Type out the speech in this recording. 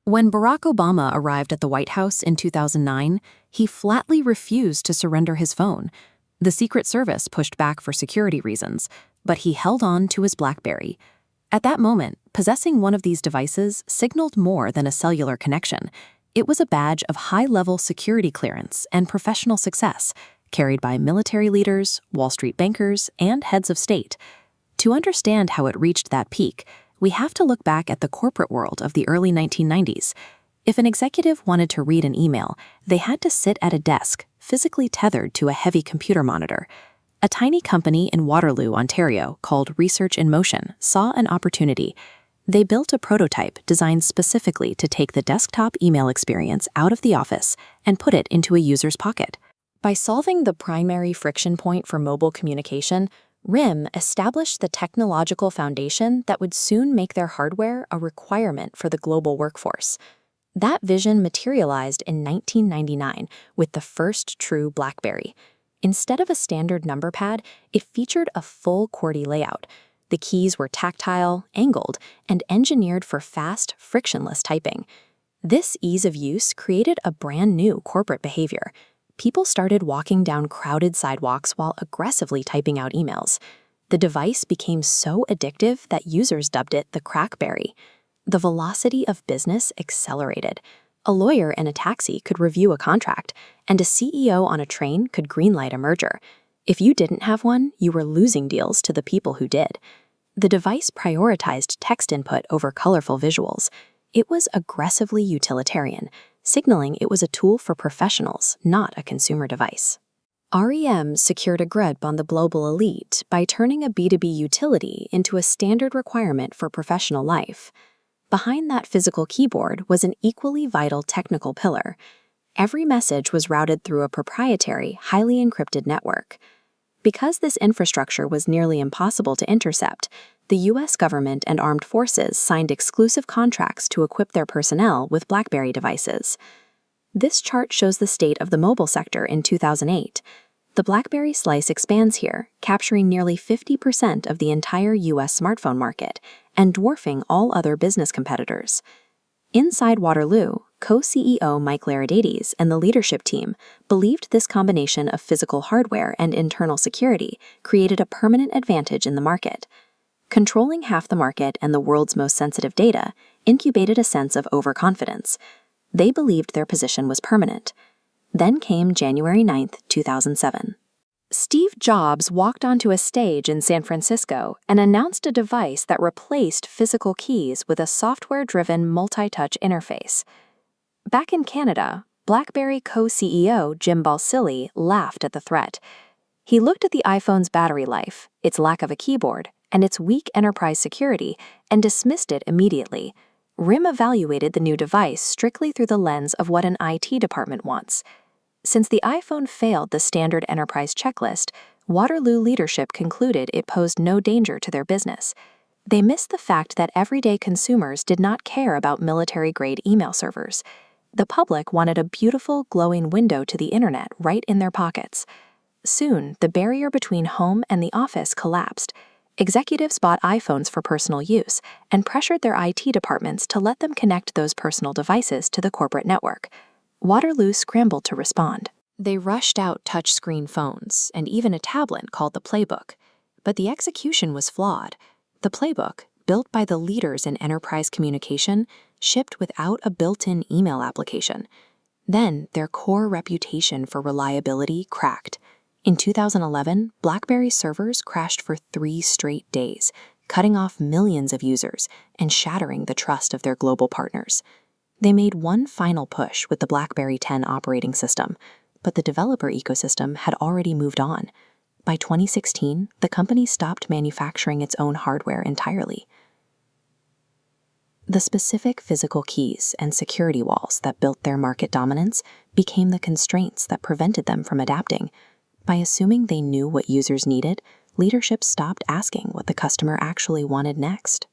When Barack Obama arrived at the White House in 2009, he flatly refused to surrender his phone. The Secret Service pushed back for security reasons, but he held on to his BlackBerry. At that moment, possessing one of these devices signaled more than a cellular connection. It was a badge of high-level security clearance and professional success, carried by military leaders, Wall Street bankers, and heads of state. To understand how it reached that peak, we have to look back at the corporate world of the early 1990s. If an executive wanted to read an email, they had to sit at a desk, physically tethered to a heavy computer monitor. A tiny company in Waterloo, Ontario, called Research in Motion, saw an opportunity. They built a prototype designed specifically to take the desktop email experience out of the office and put it into a user's pocket. By solving the primary friction point for mobile communication, RIM established the technological foundation that would soon make their hardware a requirement for the global workforce. That vision materialized in 1999 with the first true BlackBerry. Instead of a standard number pad, it featured a full QWERTY layout. The keys were tactile, angled, and engineered for fast, frictionless typing. This ease of use created a brand new corporate behavior. People started walking down crowded sidewalks while aggressively typing out emails. The device became so addictive that users dubbed it the crackberry. The velocity of business accelerated. A lawyer in a taxi could review a contract, and a CEO on a train could greenlight a merger. If you didn't have one, you were losing deals to the people who did. The device prioritized text input over colorful visuals. It was aggressively utilitarian, signaling it was a tool for professionals, not a consumer device. REM secured a grip on the global elite by turning a B2B utility into a standard requirement for professional life. Behind that physical keyboard was an equally vital technical pillar. Every message was routed through a proprietary, highly encrypted network. Because this infrastructure was nearly impossible to intercept, the U.S. government and armed forces signed exclusive contracts to equip their personnel with BlackBerry devices. This chart shows the state of the mobile sector in 2008. The BlackBerry slice expands here, capturing nearly 50% of the entire U.S. smartphone market and dwarfing all other business competitors. Inside Waterloo, co-CEO Mike Laridades and the leadership team believed this combination of physical hardware and internal security created a permanent advantage in the market. Controlling half the market and the world's most sensitive data incubated a sense of overconfidence. They believed their position was permanent. Then came January 9, 2007. Steve Jobs walked onto a stage in San Francisco and announced a device that replaced physical keys with a software-driven multi-touch interface. Back in Canada, BlackBerry co-CEO Jim Balsillie laughed at the threat. He looked at the iPhone's battery life, its lack of a keyboard, and its weak enterprise security, and dismissed it immediately. RIM evaluated the new device strictly through the lens of what an IT department wants. Since the iPhone failed the standard enterprise checklist, Waterloo leadership concluded it posed no danger to their business. They missed the fact that everyday consumers did not care about military-grade email servers. The public wanted a beautiful, glowing window to the internet right in their pockets. Soon, the barrier between home and the office collapsed. Executives bought iPhones for personal use and pressured their IT departments to let them connect those personal devices to the corporate network. Waterloo scrambled to respond. They rushed out touchscreen phones and even a tablet called the Playbook. But the execution was flawed. The Playbook, built by the leaders in enterprise communication, shipped without a built-in email application. Then their core reputation for reliability cracked. In 2011, BlackBerry servers crashed for 3 straight days, cutting off millions of users and shattering the trust of their global partners. They made one final push with the BlackBerry 10 operating system, but the developer ecosystem had already moved on. By 2016, the company stopped manufacturing its own hardware entirely. The specific physical keys and security walls that built their market dominance became the constraints that prevented them from adapting. By assuming they knew what users needed, leadership stopped asking what the customer actually wanted next.